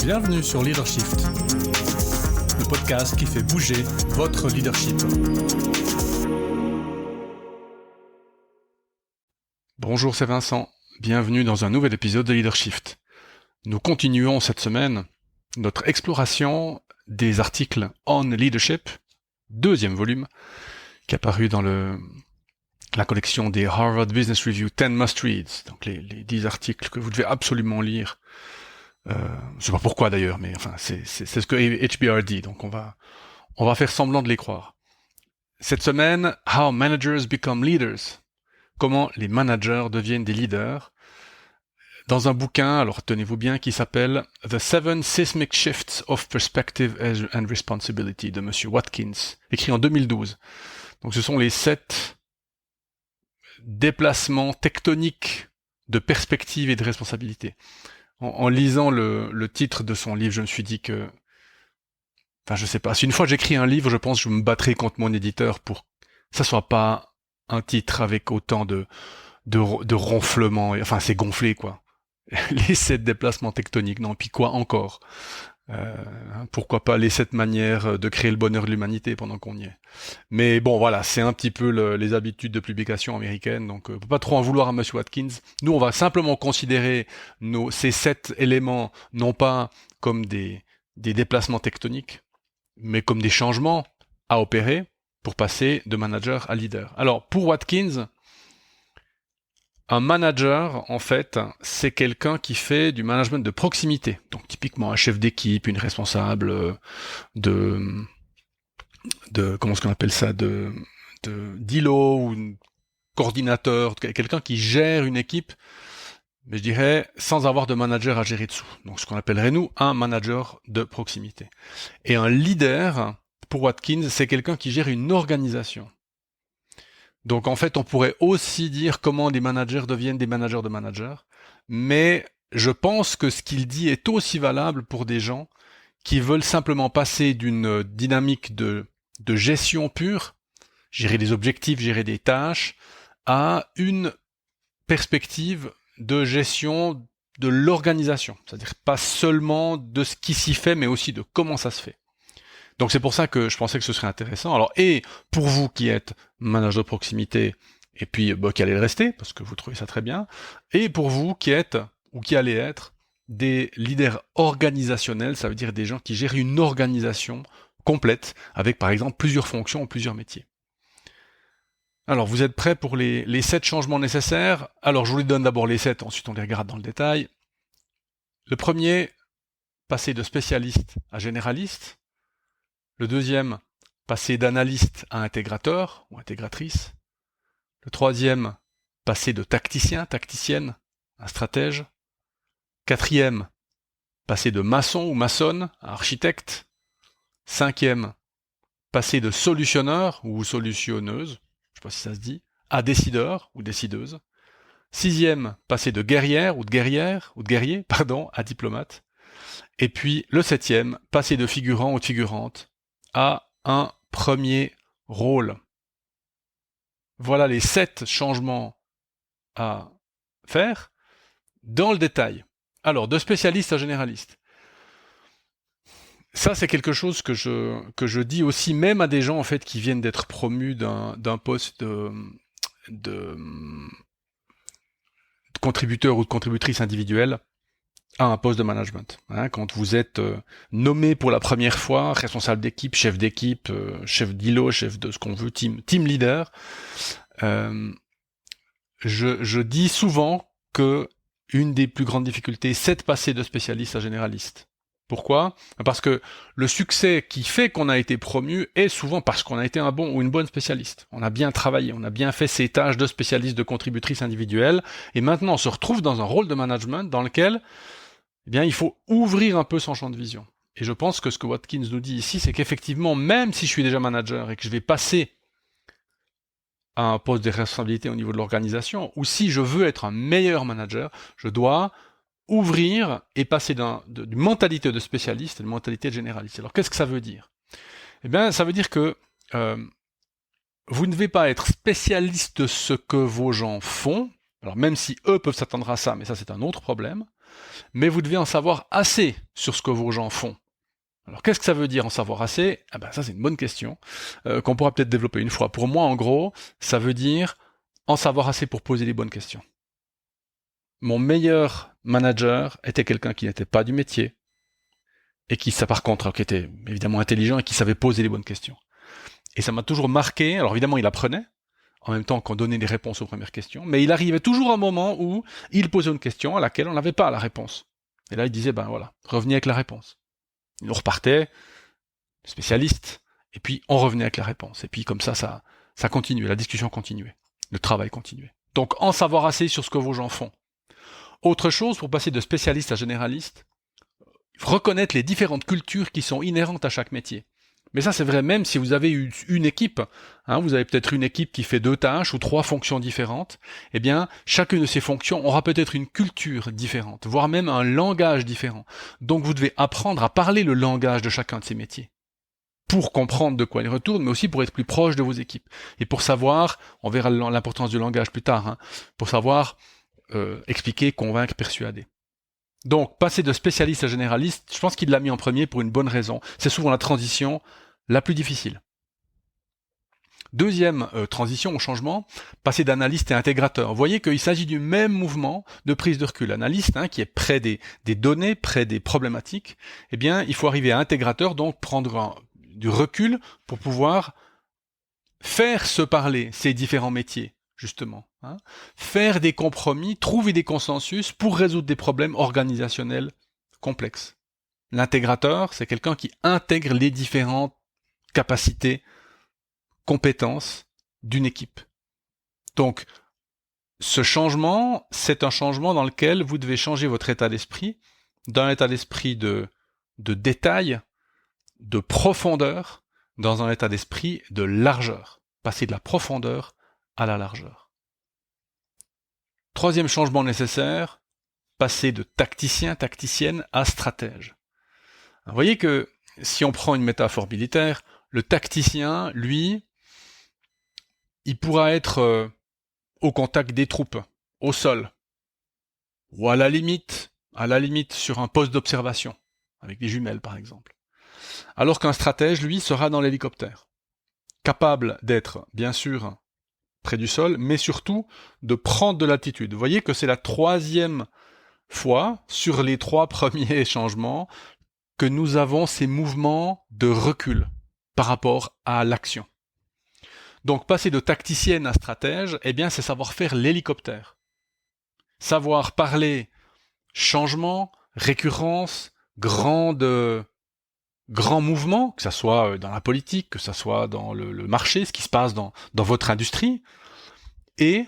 Bienvenue sur Leadershift, le podcast qui fait bouger votre leadership. Bonjour, c'est Vincent. Bienvenue dans un nouvel épisode de Leadershift. Nous continuons cette semaine notre exploration des articles On Leadership, deuxième volume, qui est apparu dans la collection des Harvard Business Review 10 Must Reads, donc les 10 articles que vous devez absolument lire. Je sais pas pourquoi d'ailleurs, mais enfin c'est ce que HBR dit, donc on va faire semblant de les croire. Cette semaine, How Managers Become Leaders, comment les managers deviennent des leaders, dans un bouquin, alors tenez-vous bien, qui s'appelle The Seven Seismic Shifts of Perspective and Responsibility de Monsieur Watkins, écrit en 2012. Donc ce sont les 7 déplacements tectoniques de perspective et de responsabilité. En lisant le titre de son livre, je me suis dit que... Enfin, je sais pas. Si une fois j'écris un livre, je pense que je me battrai contre mon éditeur pour que ça soit pas un titre avec autant de ronflements. Enfin, c'est gonflé, quoi. Les 7 déplacements tectoniques. Non, puis quoi encore pourquoi pas les 7 manières de créer le bonheur de l'humanité pendant qu'on y est. Mais bon, voilà, c'est un petit peu les habitudes de publication américaines, donc on peut pas trop en vouloir à Monsieur Watkins. Nous, on va simplement considérer ces 7 éléments non pas comme des déplacements tectoniques, mais comme des changements à opérer pour passer de manager à leader. Alors, pour Watkins, un manager, en fait, c'est quelqu'un qui fait du management de proximité. Donc, typiquement, un chef d'équipe, une responsable de comment est-ce qu'on appelle ça, d'îlot ou un coordinateur, quelqu'un qui gère une équipe, mais je dirais sans avoir de manager à gérer dessous. Donc, ce qu'on appellerait, nous, un manager de proximité. Et un leader, pour Watkins, c'est quelqu'un qui gère une organisation. Donc en fait, on pourrait aussi dire comment les managers deviennent des managers de managers, mais je pense que ce qu'il dit est aussi valable pour des gens qui veulent simplement passer d'une dynamique de gestion pure, gérer des objectifs, gérer des tâches, à une perspective de gestion de l'organisation, c'est-à-dire pas seulement de ce qui s'y fait, mais aussi de comment ça se fait. Donc c'est pour ça que je pensais que ce serait intéressant. Alors, et pour vous qui êtes manager de proximité, et puis qui allez le rester, parce que vous trouvez ça très bien, et pour vous qui êtes, ou qui allez être, des leaders organisationnels, ça veut dire des gens qui gèrent une organisation complète, avec par exemple plusieurs fonctions ou plusieurs métiers. Alors, vous êtes prêts pour les 7 changements nécessaires? Alors, je vous les donne d'abord les 7, ensuite on les regarde dans le détail. Le premier, passer de spécialiste à généraliste. Le deuxième, passer d'analyste à intégrateur ou intégratrice. Le troisième, passer de tacticien, tacticienne à stratège. Quatrième, passer de maçon ou maçonne à architecte. Cinquième, passer de solutionneur ou solutionneuse, je ne sais pas si ça se dit, à décideur ou décideuse. Sixième, passer de guerrière ou de guerrière ou de guerrier, à diplomate. Et puis le septième, passer de figurant ou de figurante à un premier rôle. Voilà les 7 changements à faire dans le détail. Alors, de spécialiste à généraliste. Ça, c'est quelque chose que je dis aussi même à des gens en fait qui viennent d'être promus d'un poste de contributeur ou de contributrice individuelle à un poste de management. Quand vous êtes nommé pour la première fois, responsable d'équipe, chef d'îlot, chef de ce qu'on veut, team leader, je dis souvent que une des plus grandes difficultés, c'est de passer de spécialiste à généraliste. Pourquoi ? Parce que le succès qui fait qu'on a été promu est souvent parce qu'on a été un bon ou une bonne spécialiste. On a bien travaillé, on a bien fait ses tâches de spécialiste, de contributrice individuelle, et maintenant on se retrouve dans un rôle de management dans lequel il faut ouvrir un peu son champ de vision. Et je pense que ce que Watkins nous dit ici, c'est qu'effectivement, même si je suis déjà manager et que je vais passer à un poste de responsabilité au niveau de l'organisation, ou si je veux être un meilleur manager, je dois ouvrir et passer d'une mentalité de spécialiste à une mentalité de généraliste. Alors qu'est-ce que ça veut dire ? Ça veut dire que vous ne devez pas être spécialiste de ce que vos gens font, Alors même si eux peuvent s'attendre à ça, mais ça c'est un autre problème, mais vous devez en savoir assez sur ce que vos gens font. Alors qu'est-ce que ça veut dire en savoir assez? Ah ben ça c'est une bonne question, qu'on pourra peut-être développer une fois. Pour moi en gros, ça veut dire en savoir assez pour poser les bonnes questions. Mon meilleur manager était quelqu'un qui n'était pas du métier, et qui, ça par contre, qui était évidemment intelligent et qui savait poser les bonnes questions. Et ça m'a toujours marqué. Alors évidemment, il apprenait, en même temps qu'on donnait des réponses aux premières questions, mais il arrivait toujours un moment où il posait une question à laquelle on n'avait pas la réponse. Et là, il disait, ben voilà, revenez avec la réponse. Il repartait, spécialiste, et puis on revenait avec la réponse. Et puis comme ça continuait, la discussion continuait, le travail continuait. Donc en savoir assez sur ce que vos gens font. Autre chose, pour passer de spécialiste à généraliste, reconnaître les différentes cultures qui sont inhérentes à chaque métier. Mais ça, c'est vrai même si vous avez une équipe. Vous avez peut-être une équipe qui fait 2 tâches ou 3 fonctions différentes. Eh bien, chacune de ces fonctions aura peut-être une culture différente, voire même un langage différent. Donc, vous devez apprendre à parler le langage de chacun de ces métiers pour comprendre de quoi ils retournent, mais aussi pour être plus proche de vos équipes. Et pour savoir, on verra l'importance du langage plus tard, pour savoir expliquer, convaincre, persuader. Donc, passer de spécialiste à généraliste, je pense qu'il l'a mis en premier pour une bonne raison. C'est souvent la transition la plus difficile. Deuxième transition au changement, passer d'analyste à intégrateur. Vous voyez qu'il s'agit du même mouvement de prise de recul. Analyste, qui est près des données, près des problématiques, eh bien, il faut arriver à intégrateur, donc prendre du recul pour pouvoir faire se parler ces différents métiers, justement. Faire des compromis, trouver des consensus pour résoudre des problèmes organisationnels complexes. L'intégrateur, c'est quelqu'un qui intègre les différentes capacités, compétences d'une équipe. Donc, ce changement, c'est un changement dans lequel vous devez changer votre état d'esprit, d'un état d'esprit de détail, de profondeur, dans un état d'esprit de largeur. Passer de la profondeur à la largeur. Troisième changement nécessaire, passer de tacticien, tacticienne à stratège. Vous voyez que si on prend une métaphore militaire, le tacticien, lui, il pourra être au contact des troupes, au sol, ou à la limite sur un poste d'observation, avec des jumelles par exemple. Alors qu'un stratège, lui, sera dans l'hélicoptère, capable d'être, bien sûr, près du sol, mais surtout de prendre de l'altitude. Vous voyez que c'est la 3e fois sur les 3 premiers changements que nous avons ces mouvements de recul par rapport à l'action. Donc passer de tacticienne à stratège, eh bien c'est savoir faire l'hélicoptère. Savoir parler changement, récurrence, grand mouvement, que ça soit dans la politique, que ça soit dans le marché, ce qui se passe dans votre industrie, et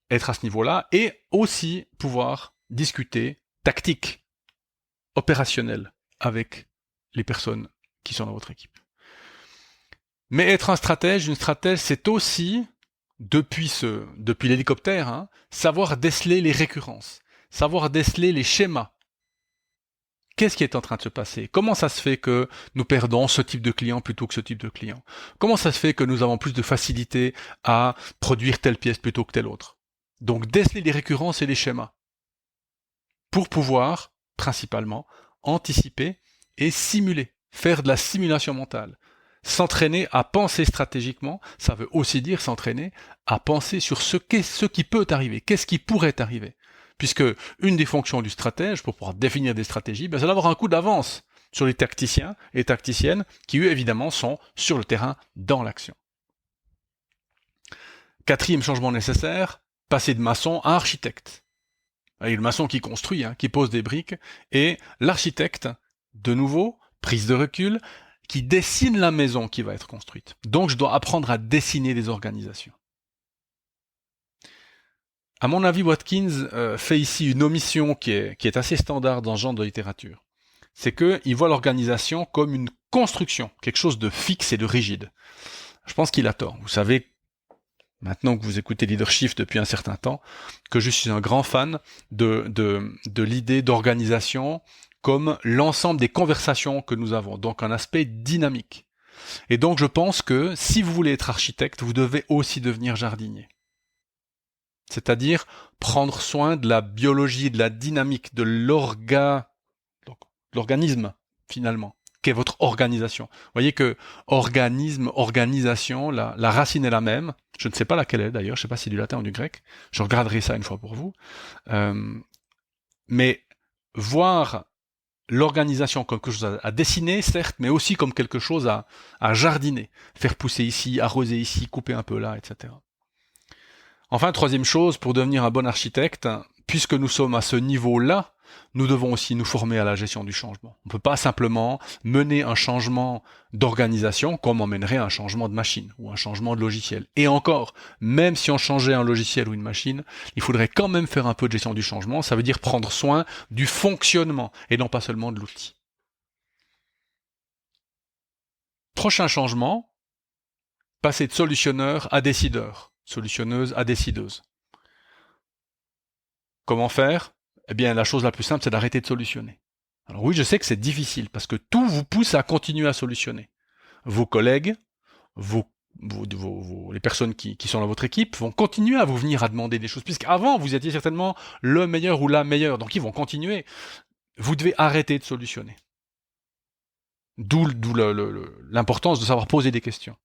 être à ce niveau-là, et aussi pouvoir discuter tactique, opérationnel, avec les personnes qui sont dans votre équipe. Mais être un stratège, une stratège, c'est aussi, depuis l'hélicoptère, savoir déceler les récurrences, savoir déceler les schémas. Qu'est-ce qui est en train de se passer? Comment ça se fait que nous perdons ce type de client plutôt que ce type de client? Comment ça se fait que nous avons plus de facilité à produire telle pièce plutôt que telle autre? Donc déceler les récurrences et les schémas pour pouvoir, principalement, anticiper et simuler, faire de la simulation mentale. S'entraîner à penser stratégiquement, ça veut aussi dire s'entraîner à penser sur ce qui peut arriver, qu'est-ce qui pourrait arriver. Puisque une des fonctions du stratège, pour pouvoir définir des stratégies, c'est d'avoir un coup d'avance sur les tacticiens et tacticiennes qui, eux, évidemment, sont sur le terrain, dans l'action. 4e changement nécessaire, passer de maçon à architecte. Et le maçon qui construit, qui pose des briques, et l'architecte, de nouveau, prise de recul, qui dessine la maison qui va être construite. Donc je dois apprendre à dessiner des organisations. À mon avis, Watkins fait ici une omission qui est assez standard dans ce genre de littérature. C'est qu'il voit l'organisation comme une construction, quelque chose de fixe et de rigide. Je pense qu'il a tort. Vous savez, maintenant que vous écoutez Leadership depuis un certain temps, que je suis un grand fan de l'idée d'organisation comme l'ensemble des conversations que nous avons, donc un aspect dynamique. Et donc je pense que si vous voulez être architecte, vous devez aussi devenir jardinier. C'est-à-dire prendre soin de la biologie, de la dynamique, de l'organisme, finalement, qu'est votre organisation. Vous voyez que organisme, organisation, la racine est la même. Je ne sais pas laquelle est d'ailleurs, je ne sais pas si c'est du latin ou du grec. Je regarderai ça une fois pour vous. Mais voir l'organisation comme quelque chose à dessiner, certes, mais aussi comme quelque chose à jardiner. Faire pousser ici, arroser ici, couper un peu là, etc. Enfin, troisième chose, pour devenir un bon architecte, puisque nous sommes à ce niveau-là, nous devons aussi nous former à la gestion du changement. On ne peut pas simplement mener un changement d'organisation comme on mènerait un changement de machine ou un changement de logiciel. Et encore, même si on changeait un logiciel ou une machine, il faudrait quand même faire un peu de gestion du changement. Ça veut dire prendre soin du fonctionnement et non pas seulement de l'outil. Prochain changement, passer de solutionneur à décideur, solutionneuse à décideuse. Comment faire? Eh bien, la chose la plus simple, c'est d'arrêter de solutionner. Alors oui, je sais que c'est difficile, parce que tout vous pousse à continuer à solutionner. Vos collègues, les personnes qui sont dans votre équipe vont continuer à vous venir à demander des choses, puisqu'avant, vous étiez certainement le meilleur ou la meilleure, donc ils vont continuer. Vous devez arrêter de solutionner. D'où l'importance de savoir poser des questions.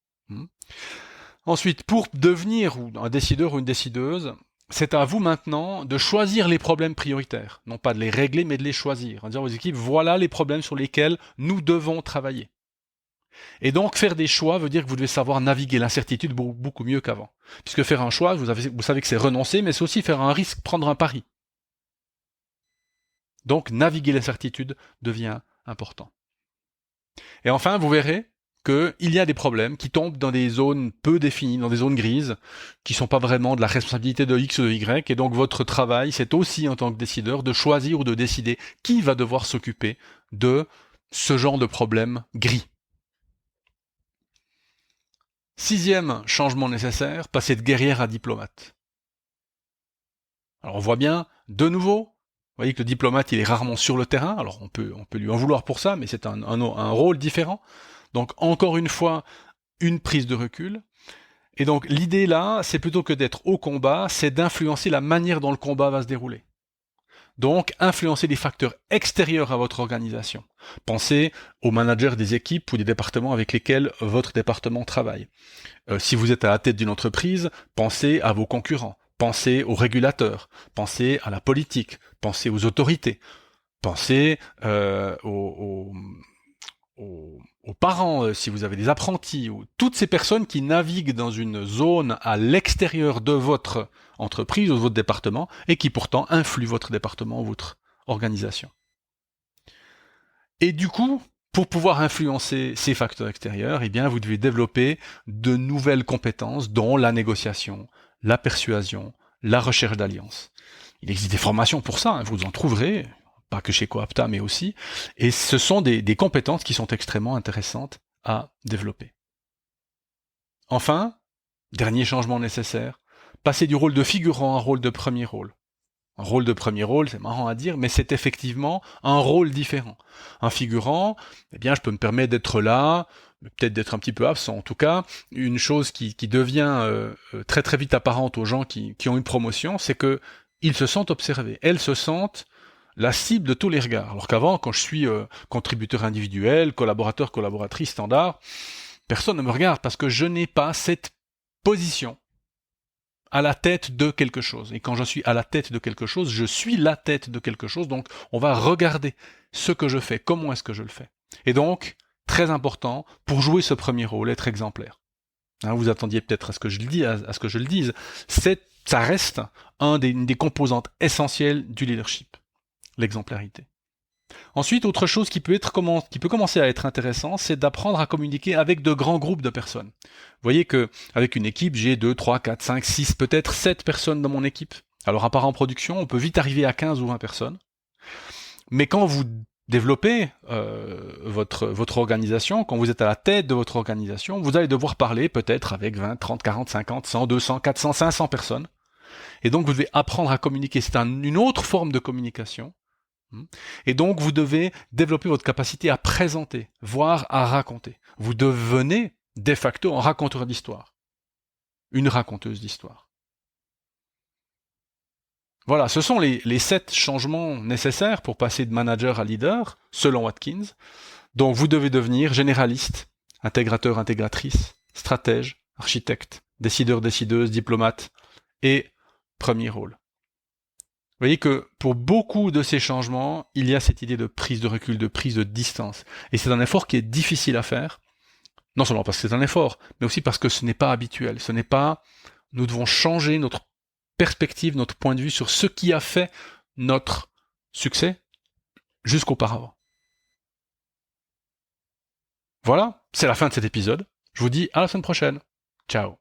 Ensuite, pour devenir un décideur ou une décideuse, c'est à vous maintenant de choisir les problèmes prioritaires. Non pas de les régler, mais de les choisir. En disant aux équipes, voilà les problèmes sur lesquels nous devons travailler. Et donc, faire des choix veut dire que vous devez savoir naviguer l'incertitude beaucoup mieux qu'avant. Puisque faire un choix, vous savez que c'est renoncer, mais c'est aussi faire un risque, prendre un pari. Donc, naviguer l'incertitude devient important. Et enfin, vous verrez qu'il y a des problèmes qui tombent dans des zones peu définies, dans des zones grises, qui ne sont pas vraiment de la responsabilité de X ou de Y, et donc votre travail, c'est aussi en tant que décideur de choisir ou de décider qui va devoir s'occuper de ce genre de problème gris. Sixième changement nécessaire, passer de guerrière à diplomate. Alors on voit bien, de nouveau, vous voyez que le diplomate, il est rarement sur le terrain, alors on peut lui en vouloir pour ça, mais c'est un rôle différent. Donc encore une fois, une prise de recul. Et donc l'idée là, c'est plutôt que d'être au combat, c'est d'influencer la manière dont le combat va se dérouler. Donc influencer les facteurs extérieurs à votre organisation. Pensez aux managers des équipes ou des départements avec lesquels votre département travaille. Si vous êtes à la tête d'une entreprise, pensez à vos concurrents, pensez aux régulateurs, pensez à la politique, pensez aux autorités, pensez aux parents, si vous avez des apprentis, ou toutes ces personnes qui naviguent dans une zone à l'extérieur de votre entreprise ou de votre département et qui pourtant influent votre département ou votre organisation. Et du coup, pour pouvoir influencer ces facteurs extérieurs, eh bien, vous devez développer de nouvelles compétences, dont la négociation, la persuasion, la recherche d'alliances. Il existe des formations pour ça, hein, vous en trouverez, pas que chez Coapta, mais aussi, et ce sont des compétences qui sont extrêmement intéressantes à développer. Enfin, dernier changement nécessaire, passer du rôle de figurant à un rôle de premier rôle. Un rôle de premier rôle, c'est marrant à dire, mais c'est effectivement un rôle différent. Un figurant, eh bien, je peux me permettre d'être là, peut-être d'être un petit peu absent. En tout cas, une chose qui devient très très vite apparente aux gens qui ont une promotion, c'est que ils se sentent observés. Elles se sentent la cible de tous les regards. Alors qu'avant, quand je suis contributeur individuel, collaborateur, collaboratrice standard, personne ne me regarde parce que je n'ai pas cette position à la tête de quelque chose. Et quand je suis à la tête de quelque chose, je suis la tête de quelque chose, donc on va regarder ce que je fais, comment est-ce que je le fais. Et donc, très important, pour jouer ce premier rôle, être exemplaire. Hein, vous attendiez peut-être à ce que je le dise, ça reste une des composantes essentielles du leadership, l'exemplarité. Ensuite, autre chose qui peut commencer à être intéressant, c'est d'apprendre à communiquer avec de grands groupes de personnes. Vous voyez que avec une équipe, j'ai 2, 3, 4, 5, 6, peut-être 7 personnes dans mon équipe. Alors à part en production, on peut vite arriver à 15 ou 20 personnes. Mais quand vous développez votre organisation, quand vous êtes à la tête de votre organisation, vous allez devoir parler peut-être avec 20, 30, 40, 50, 100, 200, 400, 500 personnes. Et donc vous devez apprendre à communiquer. C'est une autre forme de communication. Et donc, vous devez développer votre capacité à présenter, voire à raconter. Vous devenez, de facto, un raconteur d'histoire. Une raconteuse d'histoire. Voilà, ce sont les 7 changements nécessaires pour passer de manager à leader, selon Watkins. Donc vous devez devenir généraliste, intégrateur, intégratrice, stratège, architecte, décideur, décideuse, diplomate et premier rôle. Vous voyez que pour beaucoup de ces changements, il y a cette idée de prise de recul, de prise de distance. Et c'est un effort qui est difficile à faire, non seulement parce que c'est un effort, mais aussi parce que ce n'est pas habituel. Ce n'est pas... Nous devons changer notre perspective, notre point de vue sur ce qui a fait notre succès jusqu'auparavant. Voilà, c'est la fin de cet épisode. Je vous dis à la semaine prochaine. Ciao.